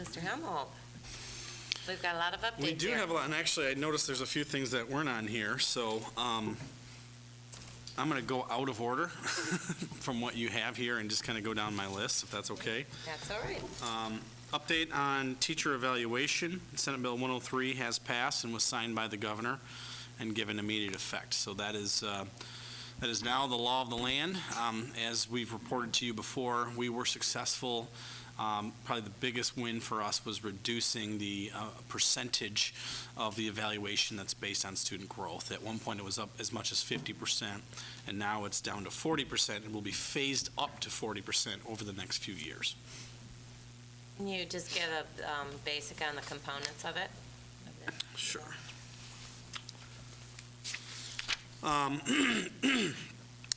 Mr. Helmholtz. We've got a lot of updates We do here. have a lot, and actually I noticed there's a few things that weren't on here, so I'm going to go out of order from what you have here and just kind of go down my list, if that's okay. That's all right. Update on teacher evaluation. Senate Bill 103 has passed and was signed by the governor and given immediate effect. So that is now the law of the land. As we've reported to you before, we were successful. Probably the biggest win for us was reducing the percentage of the evaluation that's based on student growth. At one point, it was up as much as 50%, and now it's down to 40%, and will be phased up to 40% over the next few years. Can you just give a basic on the components of it? Sure.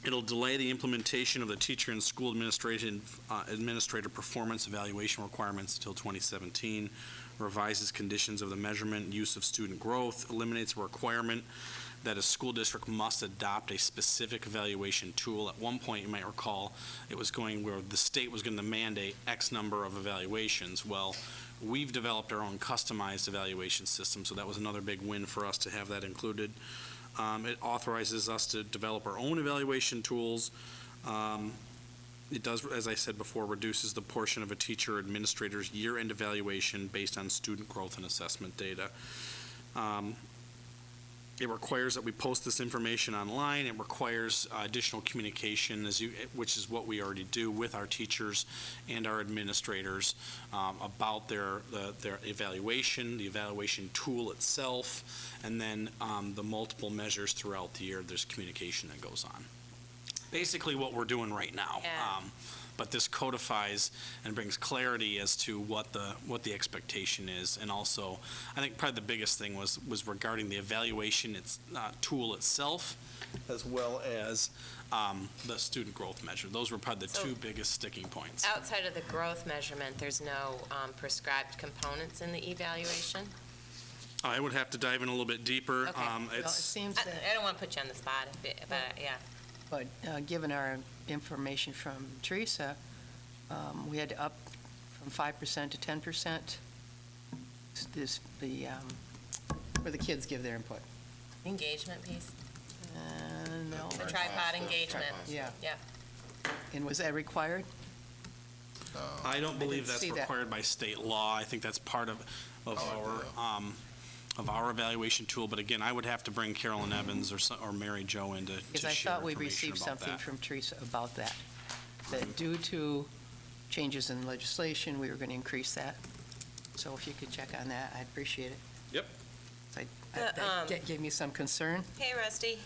It'll delay the implementation of the teacher and school administrator performance evaluation requirements until 2017, revises conditions of the measurement and use of student growth, eliminates a requirement that a school district must adopt a specific evaluation tool. At one point, you might recall, it was going where the state was going to mandate X number of evaluations. Well, we've developed our own customized evaluation system, so that was another big win for us to have that included. It authorizes us to develop our own evaluation tools. It does, as I said before, reduces the portion of a teacher or administrator's year-end evaluation based on student growth and assessment data. It requires that we post this information online. It requires additional communication, which is what we already do with our teachers and our administrators about their evaluation, the evaluation tool itself, and then the multiple measures throughout the year. There's communication that goes on. Basically what we're doing right now. Yeah. But this codifies and brings clarity as to what the expectation is, and also, I think probably the biggest thing was regarding the evaluation tool itself, as well as the student growth measure. Those were probably the two biggest sticking points. Outside of the growth measurement, there's no prescribed components in the evaluation? I would have to dive in a little bit deeper. Okay. Well, it seems that, I don't want to put you on the spot, but yeah. but given our information from Teresa, we had to up from 5% to 10%. Where the kids give their input. Engagement piece? No. The tripod engagement? Yeah. Yeah. And was that required? I don't believe didn't that's see that. required by state law. I think that's part of our evaluation tool. But again, I would have to bring Carolyn Evans or Mary Jo in to Because I share thought we information received about something that. from Teresa about that, that due to changes in legislation, we were going to increase that. So if you could check on that, I'd appreciate it. Yep. So that gave me some concern. Hey, Rusty.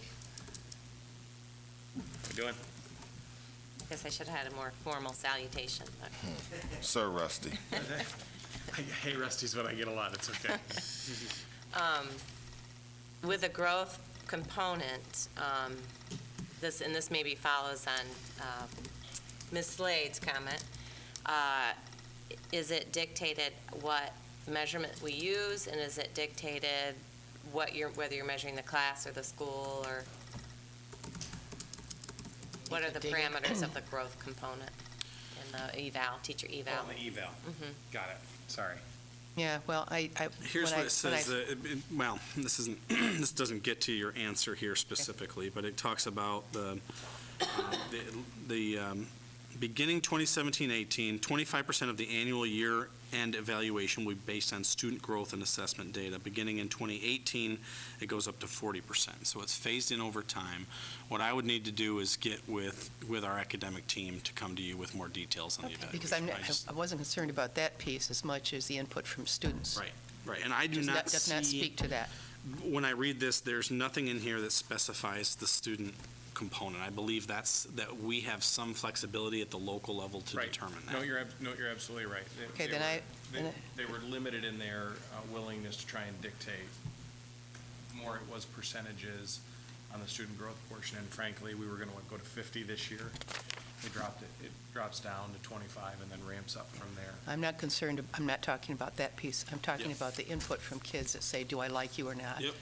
How you doing? Guess I should have had a more formal salutation. But Sir Rusty. Hey, Rusty's what I get a lot. It's okay. with the growth component, this maybe follows on Ms. Slade's comment. Is it dictated what measurement we use, and is it dictated whether you're measuring the class or the school, or what are the parameters of the growth component in the teacher eval? Oh, the eval. Got it. Sorry. Yeah, well, Here's what it says. Well, this doesn't get to your answer here specifically, but it talks about the beginning 2017-18, 25% of the annual year-end evaluation will be based on student growth and assessment data. Beginning in 2018, it goes up to 40%. So it's phased in over time. What I would need to do is get with our academic team to come to you with more details on the evaluation. because I wasn't concerned about that piece as much as the input from students. Right. And I do not does not speak to that. When I read this, there's nothing in here that specifies the student component. I believe that we have some flexibility at the local level to determine that. No, you're absolutely right. Okay, They were limited in their willingness to try and dictate more. It was percentages on the student growth portion, and frankly, we were going to go to 50 this year. It drops down to 25 and then ramps up from there. I'm not concerned, I'm not talking about that piece. I'm talking about the input from kids that say, do I like you or not? Yep.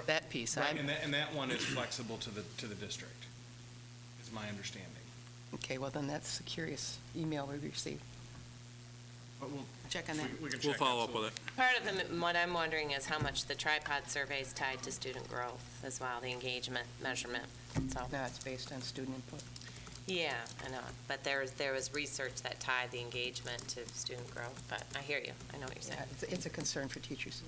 That piece. Right, and that one is flexible to the district, is my understanding. Okay, well, then that's a curious email we received. we'll check on that. We can We'll check. follow up absolutely. with it. Part of what I'm wondering is how much the tripod survey is tied to student growth as well, the engagement measurement, so. No, it's based on student input. Yeah, I know, but there was research that tied the engagement to student growth, but I hear you, I know what you're saying. Yeah, it's a concern for teachers.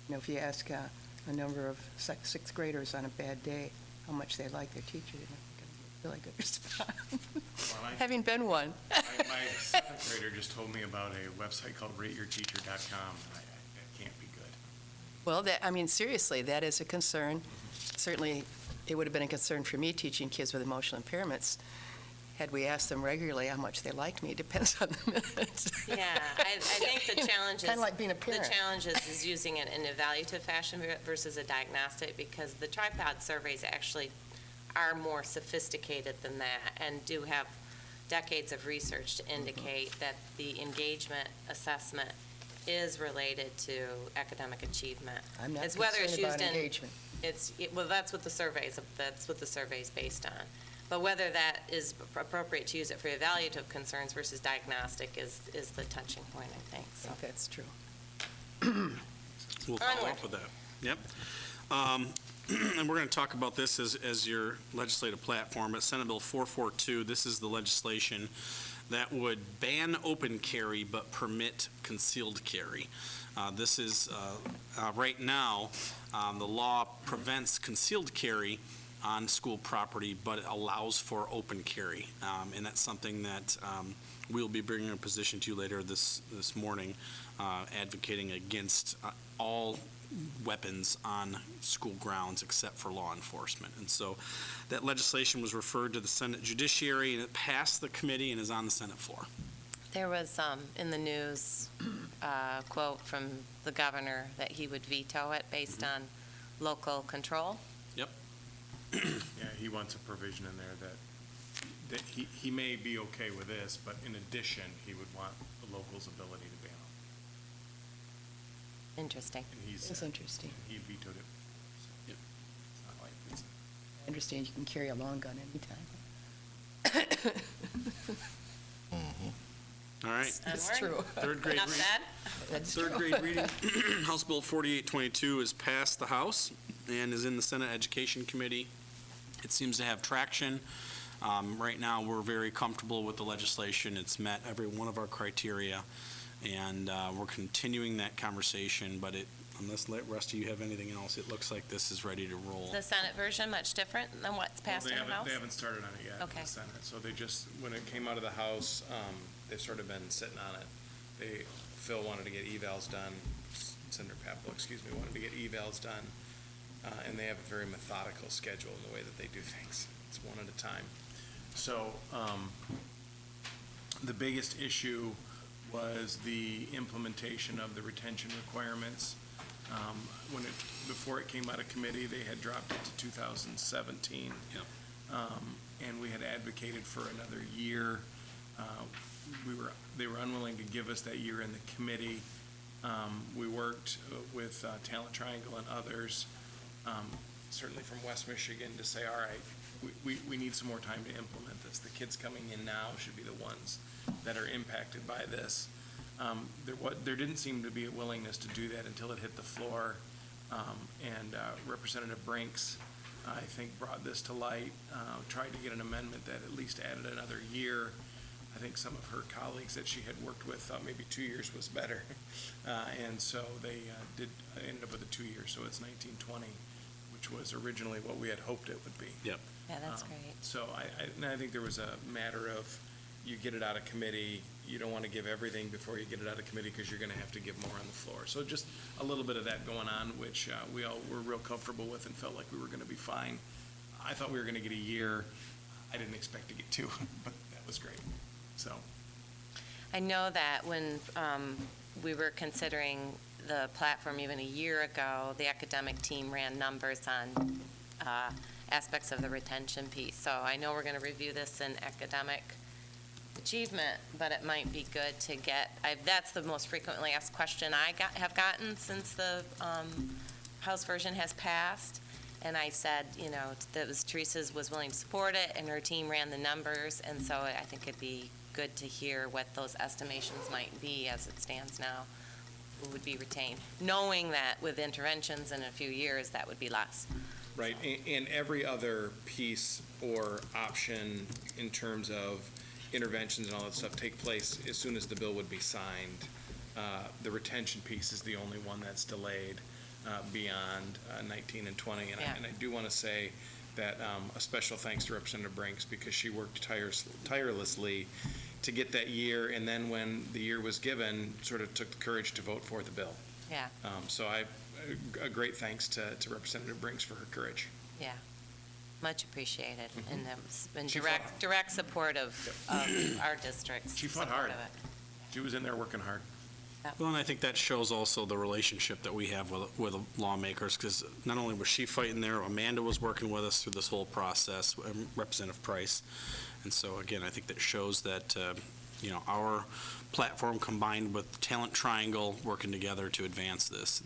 You know, if you ask a number of sixth graders on a bad day how much they like their teacher, they're not going to get a really good response. Well, Having been one. my seventh grader just told me about a website called rateyourteacher.com. That can't be good. Well, seriously, that is a concern. Certainly, it would have been a concern for me teaching kids with emotional impairments. Had we asked them regularly how much they liked me, it depends on the minutes. Yeah, I think the challenge is. Kind of like being a parent. The challenge is using it in an evaluative fashion versus a diagnostic, because the tripod surveys actually are more sophisticated than that and do have decades of research to indicate that the engagement assessment is related to academic achievement. I'm not It's whether it's concerned about used in- engagement. Well, that's what the survey's based on. But whether that is appropriate to use it for evaluative concerns versus diagnostic is the touching point, I think, I so. think that's true. We'll follow Onward. up with that. Yep. And we're going to talk about this as your legislative platform. But Senate Bill 442, this is the legislation that would ban open carry but permit concealed carry. This is, right now, the law prevents concealed carry on school property, but it allows for open carry. And that's something that we'll be bringing a position to you later this morning, advocating against all weapons on school grounds except for law enforcement. And so that legislation was referred to the Senate Judiciary, and it passed the committee and is on the Senate floor. There was, in the news, quote from the governor that he would veto it based on local control. Yeah, he wants a provision in there that he may be okay with this, but in addition, he would want the locals' ability to ban them. Interesting. And It's interesting. he vetoed it. Yep. It's not like it's. I understand you can carry a long gun anytime. All right. It's Onward. true. Third grade Enough said? That's Third true. grade reading, House Bill 4822 is passed the House and is in the Senate Education Committee. It seems to have traction. Right now, we're very comfortable with the legislation. It's met every one of our criteria, and we're continuing that conversation, but unless, Rusty, you have anything else, it looks like this is ready to roll. Is the Senate version much different than what's passed in the House? They haven't started on it yet in Okay. the Senate. So they just, when it came out of the House, they've sort of been sitting on it. Phil wanted to get evals done, Senator Papel, wanted to get evals done, and they have a very methodical schedule in the way that they do things. It's one at a time. So the biggest issue was the implementation of the retention requirements. Before it came out of committee, they had dropped it to 2017. Yep. And we had advocated for another year. They were unwilling to give us that year in the committee. We worked with Talent Triangle and others, certainly from West Michigan, to say, all right, we need some more time to implement this. The kids coming in now should be the ones that are impacted by this. There didn't seem to be a willingness to do that until it hit the floor, and Representative Brinks, I think, brought this to light, tried to get an amendment that at least added another year. I think some of her colleagues that she had worked with thought maybe 2 years was better, and so they ended up with a 2 year, so it's 1920, which was originally what we had hoped it would be. Yep. Yeah, that's great. So I think there was a matter of, you get it out of committee, you don't want to give everything before you get it out of committee because you're going to have to give more on the floor. So just a little bit of that going on, which we all were real comfortable with and felt like we were going to be fine. I thought we were going to get a year. I didn't expect to get 2, but that was great. So. I know that when we were considering the platform even a year ago, the academic team ran numbers on aspects of the retention piece. So I know we're going to review this in academic achievement, but it might be good to get, that's the most frequently asked question I have gotten since the House version has passed. And I said, that Teresa's was willing to support it, and her team ran the numbers, and so I think it'd be good to hear what those estimations might be as it stands now, who would be retained, knowing that with interventions in a few years, that would be less. Right, and every other piece or option in terms of interventions and all that stuff take place as soon as the bill would be signed. The retention piece is the only one that's delayed beyond 19 and 20. And Yeah. I do want to say that a special thanks to Representative Brinks, because she worked tirelessly to get that year, and then when the year was given, sort of took the courage to vote for the bill. Yeah. So a great thanks to Representative Brinks for her courage. Yeah, much appreciated, and it was in She direct support of our district's She fought support hard. of it. She was in there working hard. Well, and I think that shows also the relationship that we have with lawmakers, because not only was she fighting there, Amanda was working with us through this whole process, Representative Price. And so, again, I think that shows that, our platform combined with Talent Triangle working together to advance this.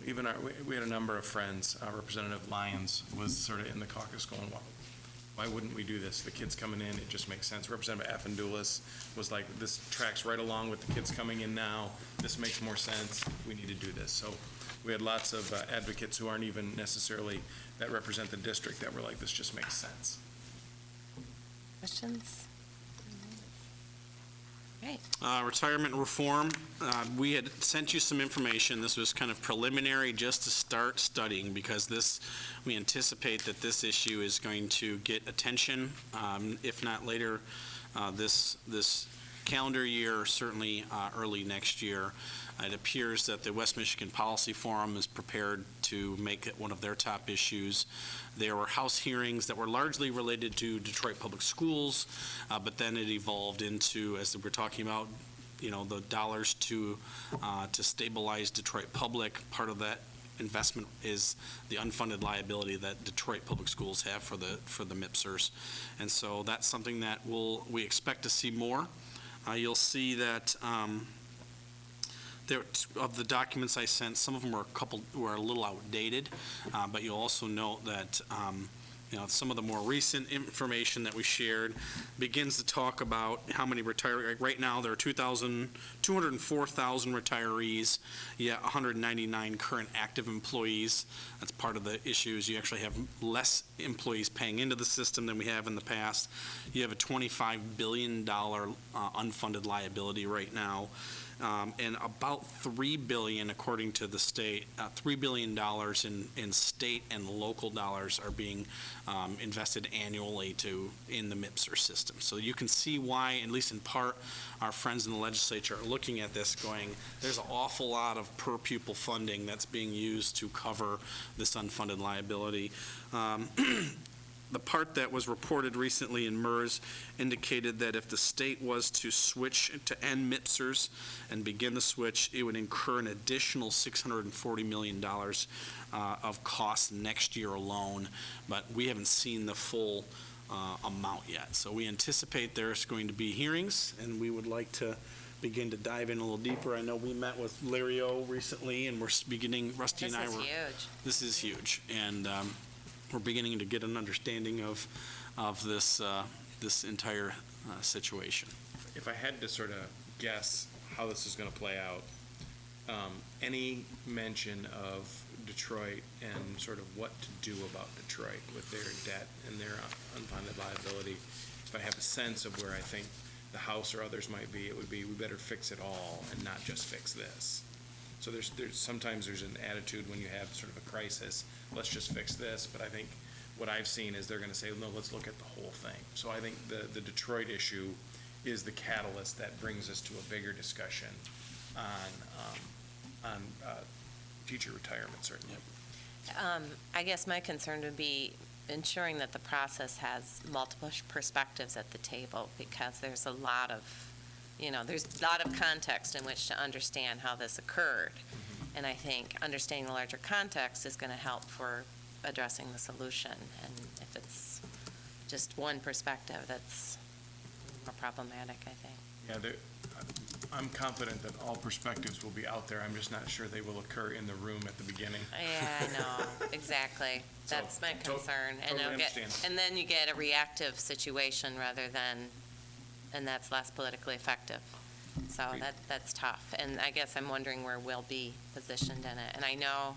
Even we had a number of friends, Representative Lyons was sort of in the caucus going, well, why wouldn't we do this? The kids coming in, it just makes sense. Representative Affendulis was like, this tracks right along with the kids coming in now. This makes more sense. We need to do this. So we had lots of advocates who aren't even necessarily that represent the district that were like, this just makes sense. Questions? Right. Retirement reform, we had sent you some information. This was kind of preliminary just to start studying, because we anticipate that this issue is going to get attention, if not later this calendar year, certainly early next year. It appears that the West Michigan Policy Forum is prepared to make it one of their top issues. There were House hearings that were largely related to Detroit Public Schools, but then it evolved into, as we're talking about, the dollars to stabilize Detroit Public. Part of that investment is the unfunded liability that Detroit Public Schools have for the MIPSers. And so that's something that we expect to see more. You'll see that of the documents I sent, some of them were a little outdated, but you'll also note that some of the more recent information that we shared begins to talk about how many retirees. Right now, there are 204,000 retirees, yet 199 current active employees. That's part of the issues. You actually have less employees paying into the system than we have in the past. You have a $25 billion unfunded liability right now. And about $3 billion, according to the state, $3 billion in state and local dollars are being invested annually in the MIPSer system. So you can see why, at least in part, our friends in the legislature are looking at this going, there's an awful lot of per pupil funding that's being used to cover this unfunded liability. The part that was reported recently in MERS indicated that if the state was to switch to end MIPSers and begin the switch, it would incur an additional $640 million of costs next year alone, but we haven't seen the full amount yet. So we anticipate there's going to be hearings, and we would like to begin to dive in a little deeper. I know we met with Larry O recently, and we're beginning, Rusty and I were. This is huge. This is huge, and we're beginning to get an understanding of this entire situation. If I had to sort of guess how this is going to play out, any mention of Detroit and sort of what to do about Detroit with their debt and their unfunded liability, if I have a sense of where I think the House or others might be, it would be, we better fix it all and not just fix this. So sometimes there's an attitude when you have sort of a crisis, let's just fix this, but I think what I've seen is they're going to say, no, let's look at the whole thing. So I think the Detroit issue is the catalyst that brings us to a bigger discussion on teacher retirement, certainly. I guess my concern would be ensuring that the process has multiple perspectives at the table, because there's a lot of context in which to understand how this occurred. And I think understanding the larger context is going to help for addressing the solution. And if it's just one perspective, that's more problematic, I think. Yeah, I'm confident that all perspectives will be out there. I'm just not sure they will occur in the room at the beginning. Yeah, no, exactly. So, That's my concern. totally understand. And then you get a reactive situation rather than and that's less politically effective. So that's tough. And I guess I'm wondering where we'll be positioned in it. And I know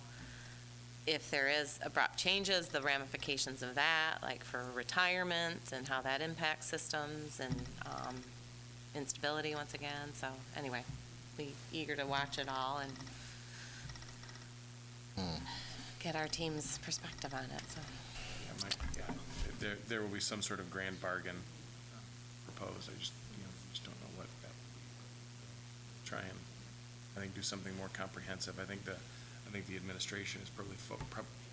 if there is abrupt changes, the ramifications of that, like for retirement and how that impacts systems and instability once again. So anyway, we eager to watch it all and get our team's perspective on it. So. There will be some sort of grand bargain proposed. I just don't know what. Try and, I think, do something more comprehensive. I think the administration is probably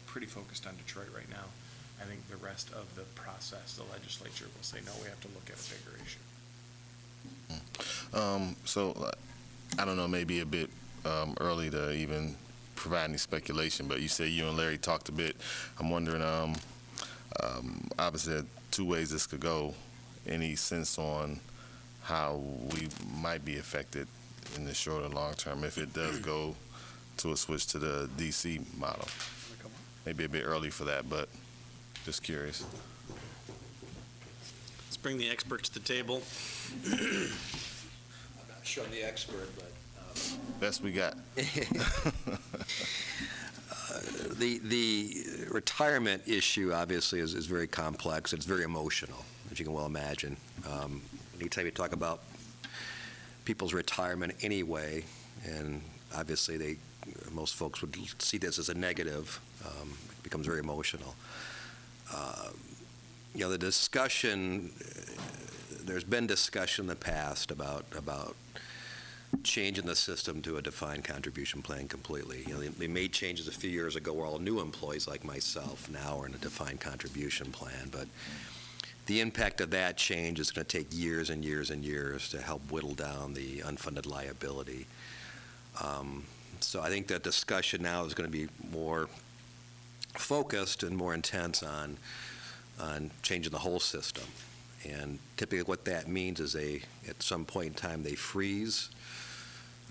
pretty focused on Detroit right now. I think the rest of the process, the legislature will say, no, we have to look at a bigger issue. So, I don't know, maybe a bit early to even provide any speculation, but you say you and Larry talked a bit. I'm wondering, obviously, there are two ways this could go. Any sense on how we might be affected in the short and long term if it does go to a switch to the DC model? Maybe a bit early for that, but just curious. Let's bring the expert to the table. I'm not sure I'm the expert, but Best we got. the retirement issue obviously is very complex. It's very emotional, as you can well imagine. Anytime you talk about people's retirement anyway, and obviously most folks would see this as a negative, it becomes very emotional. The discussion, there's been discussion in the past about changing the system to a defined contribution plan completely. They made changes a few years ago where all new employees like myself now are in a defined contribution plan, but the impact of that change is going to take years and years and years to help whittle down the unfunded liability. So I think that discussion now is going to be more focused and more intense on changing the whole system. And typically what that means is at some point in time, they freeze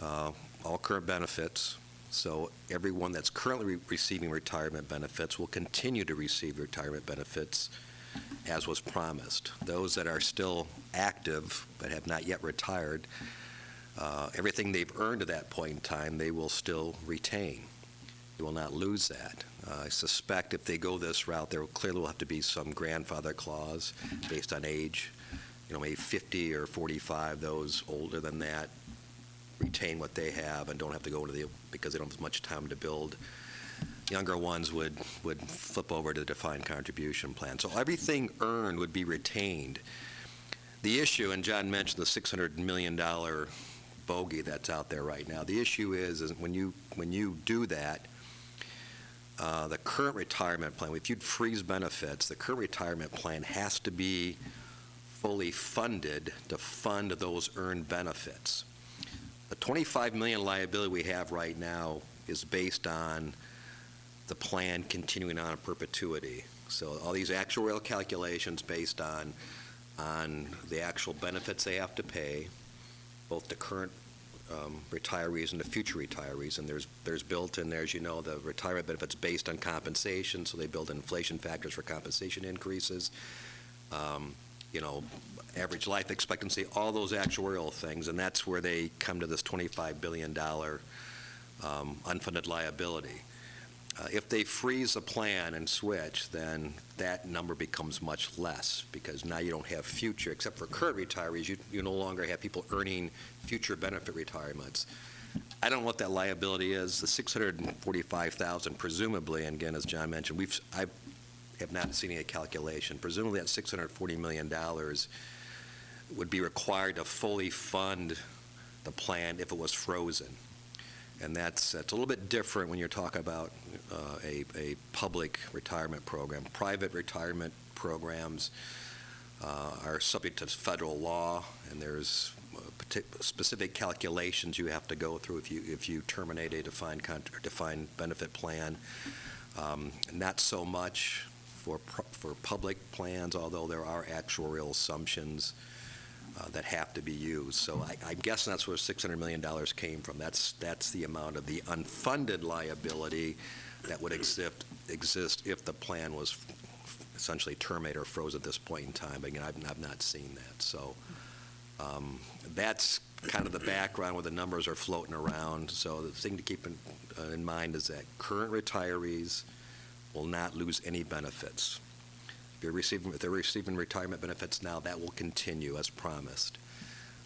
all current benefits. So everyone that's currently receiving retirement benefits will continue to receive retirement benefits as was promised. Those that are still active but have not yet retired, everything they've earned at that point in time, they will still retain. They will not lose that. I suspect if they go this route, there clearly will have to be some grandfather clause based on age. Maybe 50 or 45, those older than that retain what they have and don't have to go because they don't have as much time to build. Younger ones would flip over to the defined contribution plan. So everything earned would be retained. The issue, and John mentioned the $600 million bogey that's out there right now. The issue is when you do that, the current retirement plan, if you'd freeze benefits, the current retirement plan has to be fully funded to fund those earned benefits. The $25 million liability we have right now is based on the plan continuing on in perpetuity. So all these actuarial calculations based on the actual benefits they have to pay, both the current retirees and the future retirees, and there's built in there, as you know, the retirement benefits based on compensation, so they build inflation factors for compensation increases, average life expectancy, all those actuarial things, and that's where they come to this $25 billion unfunded liability. If they freeze a plan and switch, then that number becomes much less because now you don't have future, except for current retirees, you no longer have people earning future benefit retirements. I don't know what that liability is. The $645,000 presumably, and again, as John mentioned, I have not seen any calculation. Presumably that $640 million would be required to fully fund the plan if it was frozen. And that's a little bit different when you're talking about a public retirement program. Private retirement programs are subject to federal law, and there's specific calculations you have to go through if you terminate a defined benefit plan. Not so much for public plans, although there are actuarial assumptions that have to be used. So I'm guessing that's where $600 million came from. That's the amount of the unfunded liability that would exist if the plan was essentially terminated or froze at this point in time. But again, I've not seen that. So That's kind of the background where the numbers are floating around. So the thing to keep in mind is that current retirees will not lose any if they're receiving retirement benefits now, that will continue as promised.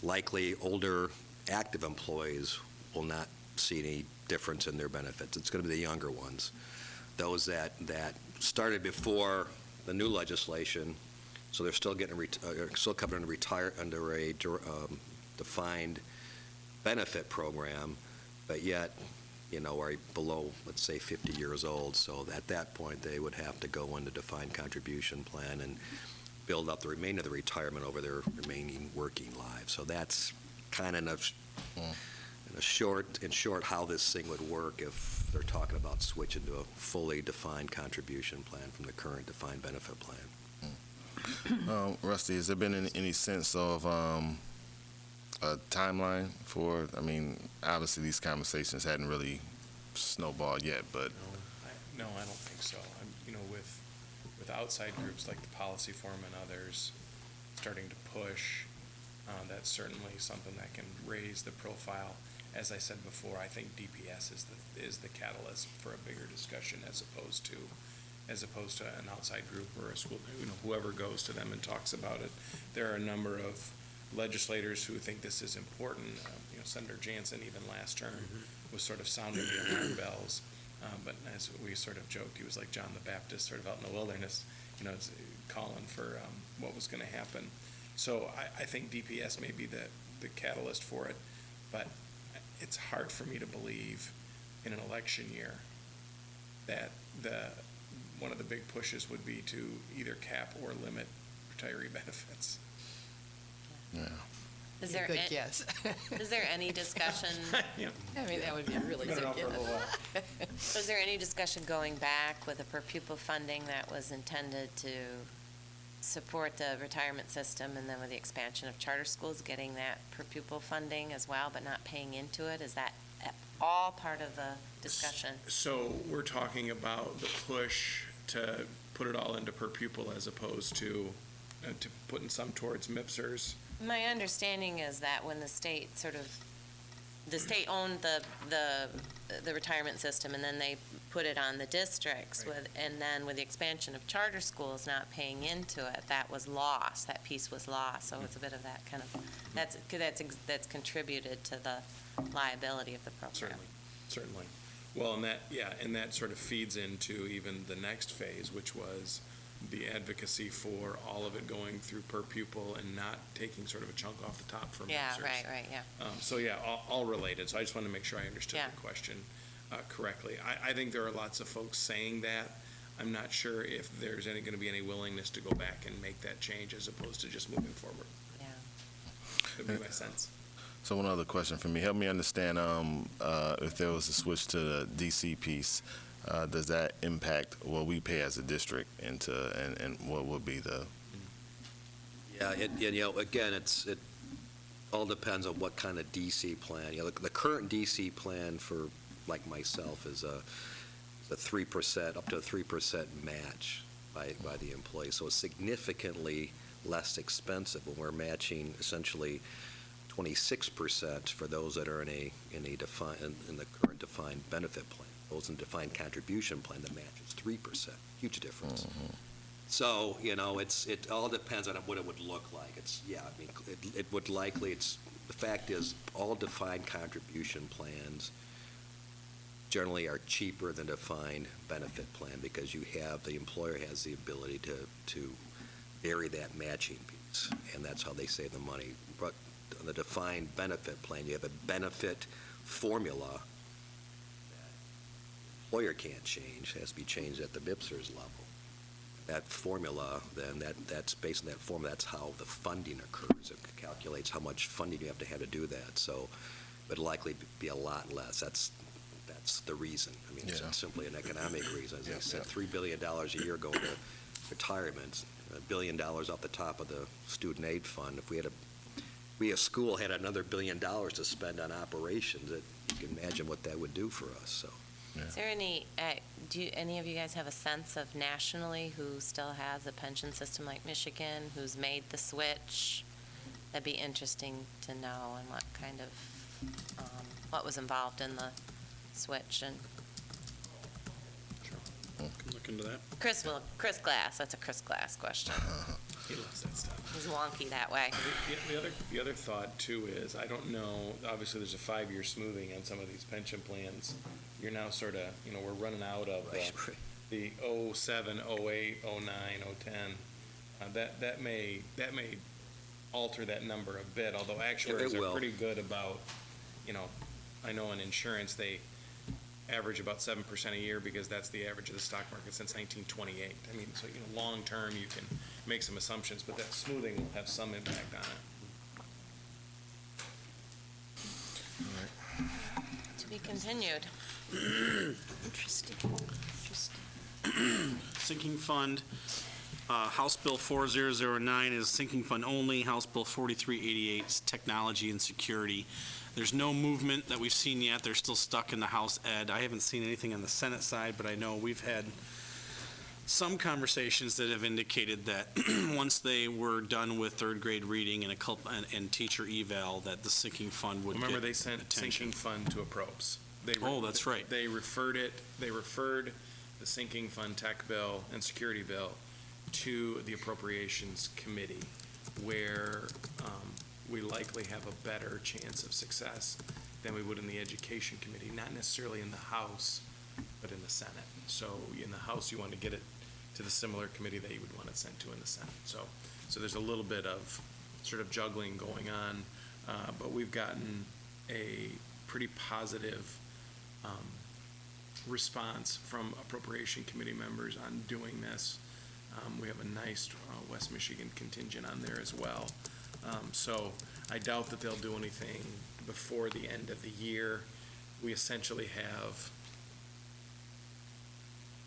Likely, older active employees will not see any difference in their benefits. It's going to be the younger ones, those that started before the new legislation, so they're still still covered under a defined benefit program, but yet, are below, let's say, 50 years old. So at that point, they would have to go into defined contribution plan and build up the remainder of the retirement over their remaining working lives. So that's kind of in short how this thing would work if they're talking about switching to a fully defined contribution plan from the current defined benefit plan. Rusty, has there been any sense of a timeline for, obviously these conversations hadn't really snowballed yet, but. No, I don't think so. With outside groups like the Policy Forum and others starting to push, that's certainly something that can raise the profile. As I said before, I think DPS is the catalyst for a bigger discussion as opposed to an outside group or a school, whoever goes to them and talks about it. There are a number of legislators who think this is important. Senator Jansen, even last term, was sort of sounding the alarm bells. But as we sort of joked, he was like John the Baptist, sort of out in the wilderness, calling for what was going to happen. So I think DPS may be the catalyst for it, but it's hard for me to believe in an election year that one of the big pushes would be to either cap or limit retiree benefits. Yeah. Is there Good guess. Is there any discussion? That would be a really good guess. Was there any discussion going back with the per pupil funding that was intended to support the retirement system, and then with the expansion of charter schools, getting that per pupil funding as well, but not paying into it? Is that at all part of the discussion? So we're talking about the push to put it all into per pupil as opposed to putting some towards MIPSers. My understanding is that when the state owned the retirement system, and then they put it on the districts, Right. and then with the expansion of charter schools not paying into it, that was lost, that piece was lost. So it's a bit of that kind of, that's contributed to the liability of the program. Certainly. Well, and that sort of feeds into even the next phase, which was the advocacy for all of it going through per pupil and not taking sort of a chunk off the top from Yeah, MIPSers. right, yeah. So yeah, all related. So I just want to make sure I understood Yeah. the question correctly. I think there are lots of folks saying that. I'm not sure if there's going to be any willingness to go back and make that change as opposed to just moving forward. Yeah. That'd be my sense. So one other question for me. Help me understand if there was a switch to the DC piece, does that impact what we pay as a district and what would be the? Yeah, again, it all depends on what kind of DC plan. The current DC plan for, like myself, is a 3%, up to a 3% match by the employee. So it's significantly less expensive when we're matching essentially 26% for those that are in the current defined benefit plan. Those in defined contribution plan, the match is 3%. Huge difference. Mm-hmm. So, it all depends on what it would look like. It would likely, the fact is, all defined contribution plans generally are cheaper than defined benefit plan because the employer has the ability to vary that matching piece, and that's how they save the money. But on the defined benefit plan, you have a benefit formula employer can't change. It has to be changed at the MIPSers level. That formula, then that's based on that formula, that's how the funding occurs. It calculates how much funding you have to do that. So it would likely be a lot less. That's the reason. It's simply an economic reason. As I said, $3 billion a year going to retirement, $1 billion off the top of the student aid fund. If we a school had another $1 billion to spend on operations, you can imagine what that would do for us. So. Is there any of you guys have a sense of nationally who still has a pension system like Michigan, who's made the switch, that'd be interesting to know, and what kind of, what was involved in the switch. And Can look into that. Chris Glass, that's a Chris Glass question. He loves that stuff. He's wonky that way. The other thought too is, I don't know, obviously there's a 5-year smoothing on some of these pension plans. You're now sort of, we're running out of the 07, 08, 09, 010. That may alter that number a bit, although actuaries It are will. pretty good about, I know in insurance, they average about 7% a year because that's the average of the stock market since 1928. I mean, so, long-term, you can make some assumptions, but that smoothing will have some impact on it. To be continued. Interesting. Sinking fund, House Bill 4009 is sinking fund only. House Bill 4388 is technology and security. There's no movement that we've seen yet. They're still stuck in the House Ed. I haven't seen anything on the Senate side, but I know we've had some conversations that have indicated that once they were done with third grade reading and teacher eval, that the sinking fund would Remember, get they sent attention. sinking fund to approps. Oh, that's right. They referred the sinking fund tech bill and security bill to the appropriations committee, where we likely have a better chance of success than we would in the education committee, not necessarily in the House, but in the Senate. So in the House, you want to get it to the similar committee that you would want it sent to in the Senate. So there's a little bit of sort of juggling going on, but we've gotten a pretty positive response from appropriation committee members on doing this. We have a nice West Michigan contingent on there as well. So I doubt that they'll do anything before the end of the year. We essentially have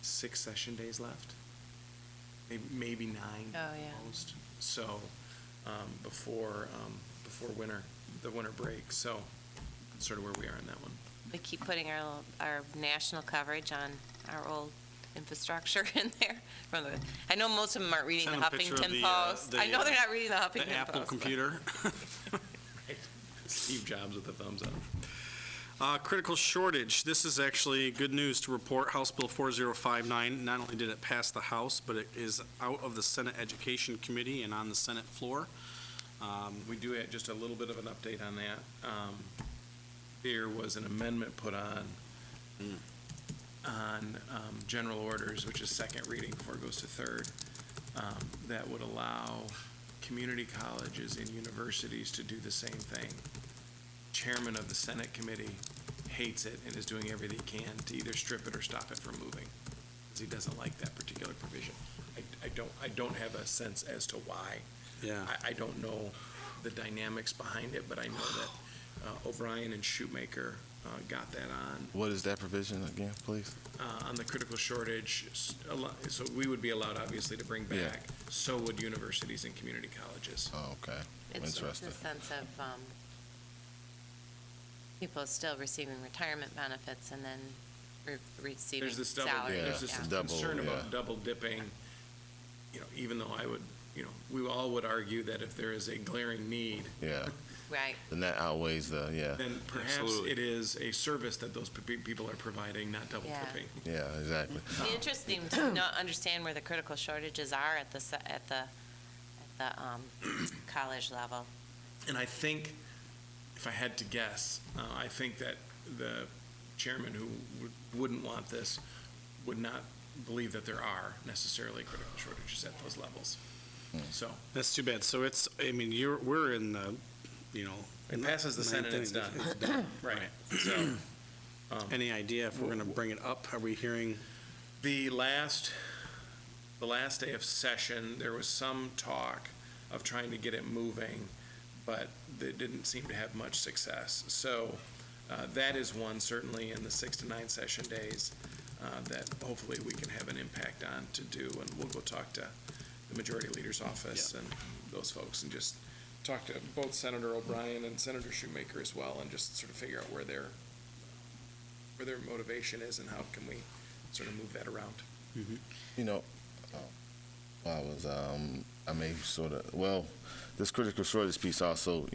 6 session days left, maybe 9 Oh, yeah. most. So before the winter break. So that's sort of where we are on that one. We keep putting our national coverage on our old infrastructure in there. I know most of them aren't reading the Send a picture of Huffington the, Post. I know they're not reading the Huffington Post. The Apple but- computer. Steve Jobs with a thumbs up. Critical shortage. This is actually good news to report. House Bill 4059, not only did it pass the House, but it is out of the Senate Education Committee and on the Senate floor. We do have just a little bit of an update on that. There was an amendment put on general orders, which is second reading before it goes to third, that would allow community colleges and universities to do the same thing. Chairman of the Senate committee hates it and is doing everything he can to either strip it or stop it from moving, because he doesn't like that particular provision. I don't have a sense as to why. Yeah. I don't know the dynamics behind it, but I know that O'Brien and Shoemaker got that on. What is that provision again, please? On the critical shortage, so we would be allowed, obviously, to bring Yeah. back, so would universities and community colleges. Oh, okay. It's Interesting. the sense of people still receiving retirement benefits and then receiving There's this double, salary. Yeah, there's this yeah. Double, concern yeah. about double dipping, even though I would, we all would argue that if there is a glaring need, Yeah, Right. and that outweighs the, yeah, then perhaps Absolutely. it is a service that those people are providing, not double Yeah. dipping. yeah, exactly. It'd be interesting to understand where the critical shortages are at the college level. And I think, if I had to guess, I think that the chairman who wouldn't want this would not believe that there are necessarily critical shortages at those levels. So That's too bad. So we're in the, it passes the Senate, it's done. It's done. Right. So Any idea if we're going to bring it up? Are we hearing? the last day of session, there was some talk of trying to get it moving, but they didn't seem to have much success. So that is one, certainly in the 6 to 9 session days, that hopefully we can have an impact on to do. And we'll go talk to the majority leader's office and those folks, and just talk to both Senator O'Brien and Senator Shoemaker as well, and just sort of figure out where their motivation is and how can we sort of move that around. You know, I was I may sort of, well, this critical shortage piece also,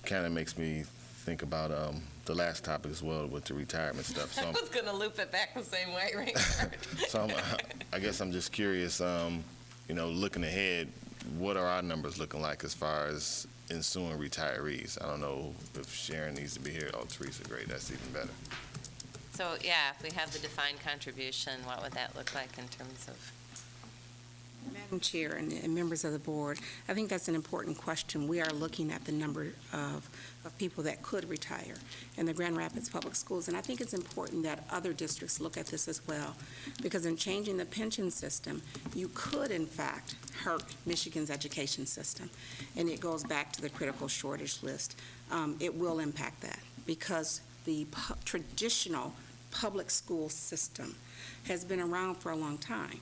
kind of makes me think about the last topic as well with the retirement stuff. So I was going to loop it back the same way, right? I guess I'm just curious, looking ahead, what are our numbers looking like as far as ensuing retirees? I don't know if Sharon needs to be here. Oh, Teresa, great. That's even better. So, yeah, if we have the defined contribution, what would that look like in terms of? Madam Chair and members of the board, I think that's an important question. We are looking at the number of people that could retire in the Grand Rapids Public Schools, and I think it's important that other districts look at this as well, because in changing the pension system, you could, in fact, hurt Michigan's education system, and it goes back to the critical shortage list. It will impact that, because the traditional public school system has been around for a long time.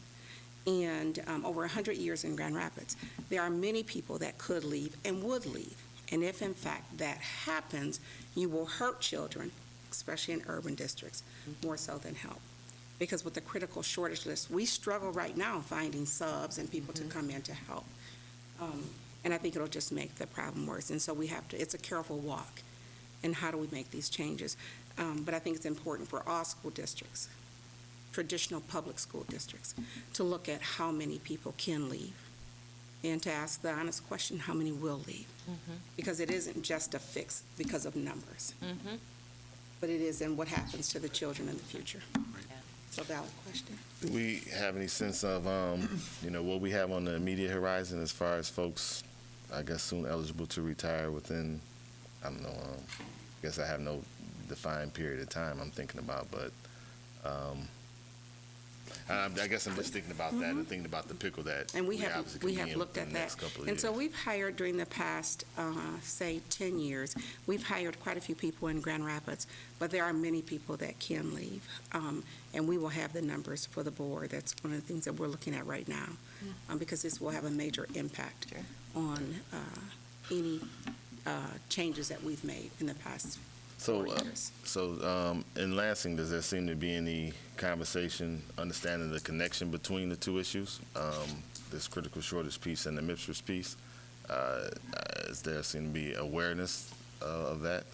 And over 100 years in Grand Rapids, there are many people that could leave and would leave. And if, in fact, that happens, you will hurt children, especially in urban districts, more so than help. Because with the critical shortage list, we struggle right now finding subs and people to come in to help. And I think it'll just make the problem worse. And so we have to, it's a careful walk. And how do we make these changes? But I think it's important for all school districts, traditional public school districts, to look at how many people can leave and to ask the honest question, how many will leave? Because it isn't just a fix because of numbers, but it is in what happens to the children in the future. So valid question. Do we have any sense of, what we have on the immediate horizon as far as folks, I guess, soon eligible to retire within, I don't know, I guess I have no defined period of time I'm thinking about, but I guess I'm just thinking about that and thinking about the pickle that And we obviously have can be in looked at the that. next couple of And so years. we've hired during the past, say, 10 years, we've hired quite a few people in Grand Rapids, but there are many people that can leave. And we will have the numbers for the board. That's one of the things that we're looking at right now, because this will have a major impact on any changes that we've made in the past 4 years. So in Lansing, does there seem to be any conversation, understanding the connection between the two issues, this critical shortage piece and the MIPSRS piece? Is there seem to be awareness of that?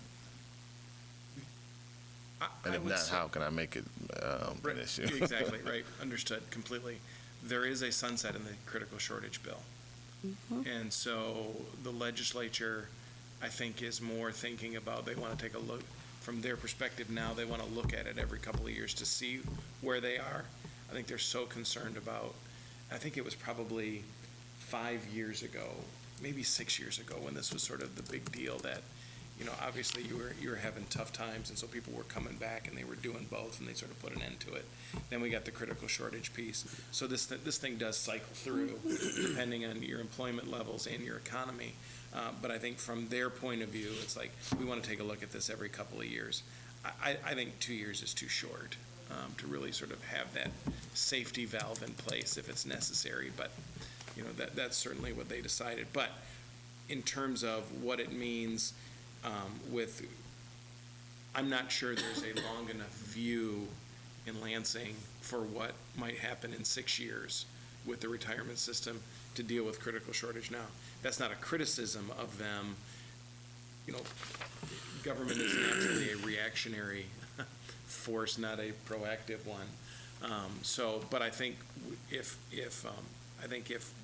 And if not, how can I make it an issue? Exactly, right, understood completely. There is a sunset in the critical shortage bill. And so the legislature, I think, is more thinking about, they want to take a look, from their perspective now, they want to look at it every couple of years to see where they are. I think they're so concerned about, I think it was probably 5 years ago, maybe 6 years ago, when this was sort of the big deal that, obviously you were having tough times, and so people were coming back and they were doing both, and they sort of put an end to it. Then we got the critical shortage piece. So this thing does cycle through, depending on your employment levels and your economy. But I think from their point of view, it's like, we want to take a look at this every couple of years. I think 2 years is too short to really sort of have that safety valve in place if it's necessary. But, that's certainly what they decided. But in terms of what it means I'm not sure there's a long enough view in Lansing for what might happen in 6 years with the retirement system to deal with critical shortage now. That's not a criticism of them. Government is naturally a reactionary force, not a proactive one. But I think if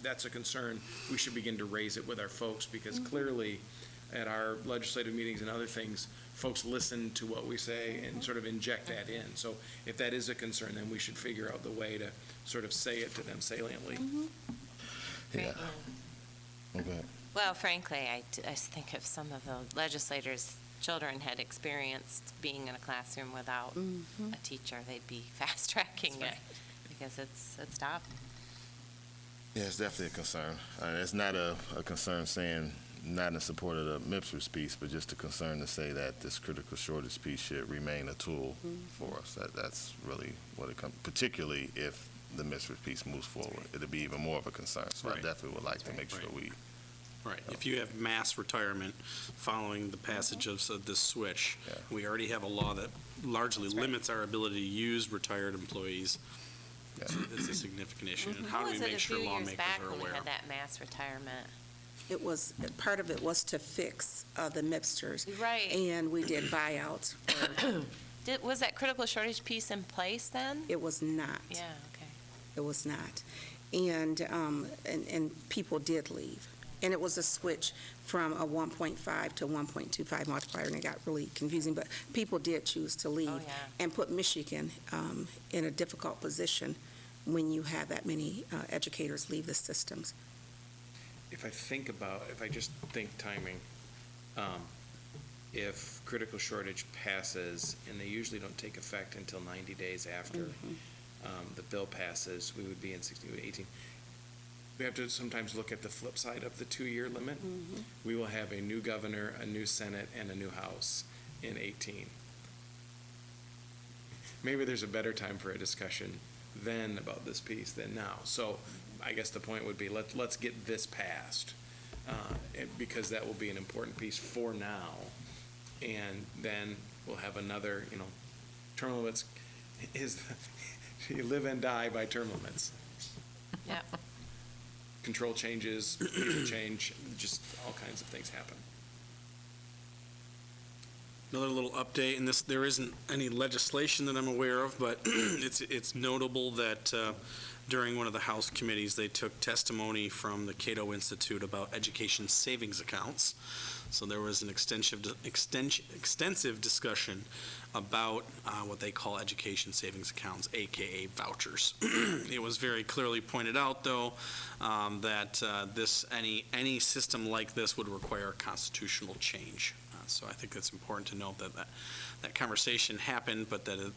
that's a concern, we should begin to raise it with our folks, because clearly at our legislative meetings and other things, folks listen to what we say and sort of inject that in. So if that is a concern, then we should figure out the way to sort of say it to them saliently. Yeah. Okay. Well, frankly, I think if some of the legislators' children had experienced being in a classroom without a teacher, they'd be fast-tracking it, because it's tough. Yeah, it's definitely a concern. It's not a concern saying not in support of the MIPSRS piece, but just a concern to say that this critical shortage piece should remain a tool for us. That's really what it comes, particularly if the MIPSRS piece moves forward. It'll be even more of a concern. So Right. I definitely would like to make sure we. Right. If you have mass retirement following the passage of this switch, we already have a law that largely limits our ability to use retired employees It's a significant issue. And how What do we was it make a sure few years lawmakers back are when we aware? had that mass retirement? It was, part of it was to fix the MIPSTers. Right. And we did buyouts. Was that critical shortage piece in place then? It was not. Yeah, okay. It was not. And people did leave. And it was a switch from a 1.5 to 1.25 multiplier, and it got really confusing. But people did choose to leave Oh, yeah. and put Michigan in a difficult position when you have that many educators leave the systems. If I just think timing, if critical shortage passes, and they usually don't take effect until 90 days after the bill passes, we would be in 16 to 18. We have to sometimes look at the flip side of the 2-year limit. We will have a new governor, a new Senate, and a new House in 18. Maybe there's a better time for a discussion then about this piece than now. So I guess the point would be, let's get this passed, because that will be an important piece for now. And then we'll have another, term limits you live and die by term limits. Yep. Control changes, people change, just all kinds of things happen. Another little update, and there isn't any legislation that I'm aware of, but it's notable that during one of the House committees, they took testimony from the Cato Institute about education savings accounts. So there was an extensive discussion about what they call education savings accounts, AKA vouchers. It was very clearly pointed out, though, that any system like this would require constitutional change. So I think it's important to note that conversation happened, but that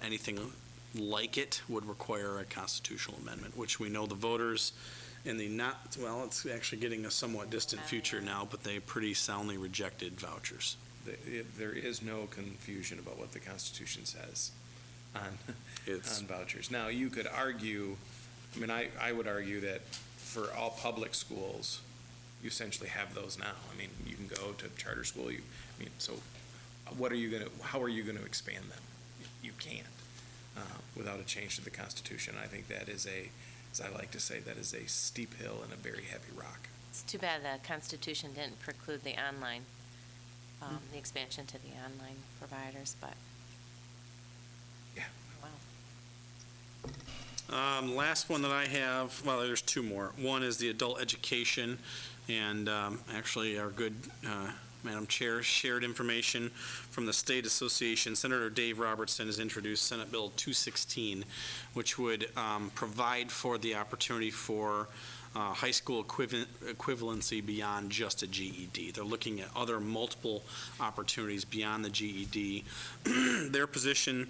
anything like it would require a constitutional amendment, which we know the voters in the it's actually getting a somewhat distant future now, but they pretty soundly rejected vouchers. There is no confusion about what the Constitution says on vouchers. Now, you could argue, I would argue that for all public schools, you essentially have those now. You can go to charter school, so how are you going to expand them? You can't without a change to the Constitution. I think that is as I like to say, that is a steep hill and a very heavy rock. It's too bad the Constitution didn't preclude the online, the expansion to the online providers, but. Yeah. Wow. Last one that I have, there's two more. One is the adult education, and actually our good Madam Chair shared information from the State Association. Senator Dave Robertson has introduced Senate Bill 216, which would provide for the opportunity for high school equivalency beyond just a GED. They're looking at other multiple opportunities beyond the GED. Their position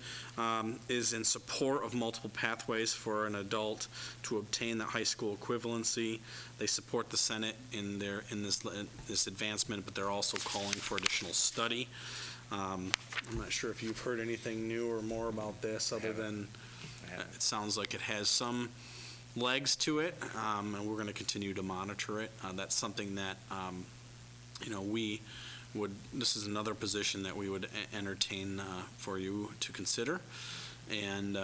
is in support of multiple pathways for an adult to obtain that high school equivalency. They support the Senate in this advancement, but they're also calling for additional study. I'm not sure if you've heard anything new or more about this, other than it sounds like it has some legs to it, and we're going to continue to monitor it. That's something that, this is another position that we would entertain for you to consider. And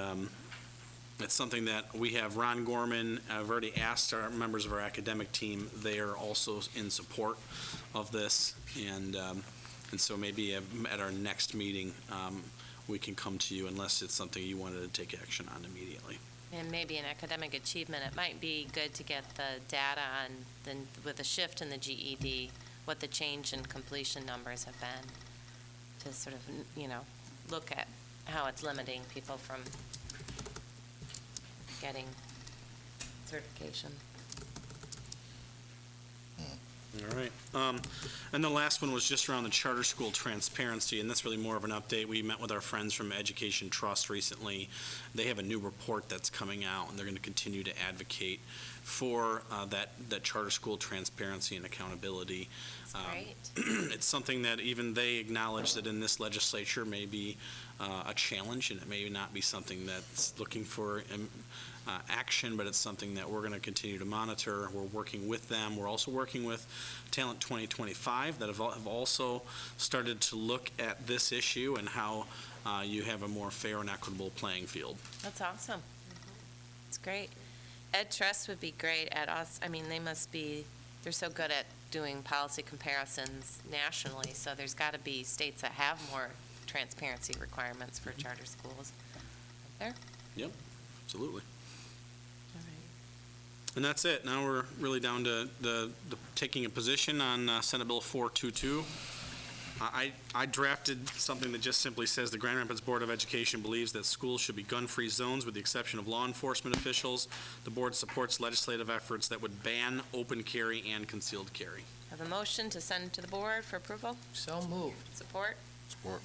it's something that we have Ron Gorman. I've already asked our members of our academic team. They are also in support of this. And so maybe at our next meeting, we can come to you unless it's something you wanted to take action on immediately. And maybe in academic achievement, it might be good to get the data on, with the shift in the GED, what the change in completion numbers have been, to sort of, look at how it's limiting people from getting certification. All right. And the last one was just around the charter school transparency, and that's really more of an update. We met with our friends from Education Trust recently. They have a new report that's coming out, and they're going to continue to advocate for that charter school transparency and accountability. That's great. It's something that even they acknowledge that in this legislature may be a challenge, and it may not be something that's looking for action, but it's something that we're going to continue to monitor. We're working with them. We're also working with Talent 2025 that have also started to look at this issue and how you have a more fair and equitable playing field. That's awesome. It's great. Ed Trust would be great at us. I mean, they're so good at doing policy comparisons nationally, so there's got to be states that have more transparency requirements for charter schools. There? Absolutely. All right. And that's it. Now we're really down to the taking a position on Senate Bill 422. I drafted something that just simply says the Grand Rapids Board of Education believes that schools should be gun-free zones with the exception of law enforcement officials. The board supports legislative efforts that would ban open carry and concealed carry. Have a motion to send to the board for approval? So moved. Support? Support.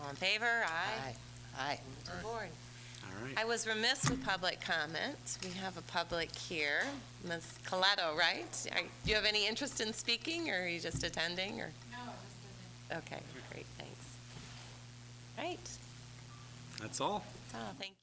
All in favor? Aye. Aye. To the board. All right. I was remiss with public comment. We have a public here. Ms. Coletto, right? Do you have any interest in speaking, or are you just attending, or? No, just attending. Okay, great, thanks. Right. That's all. Oh, thank you.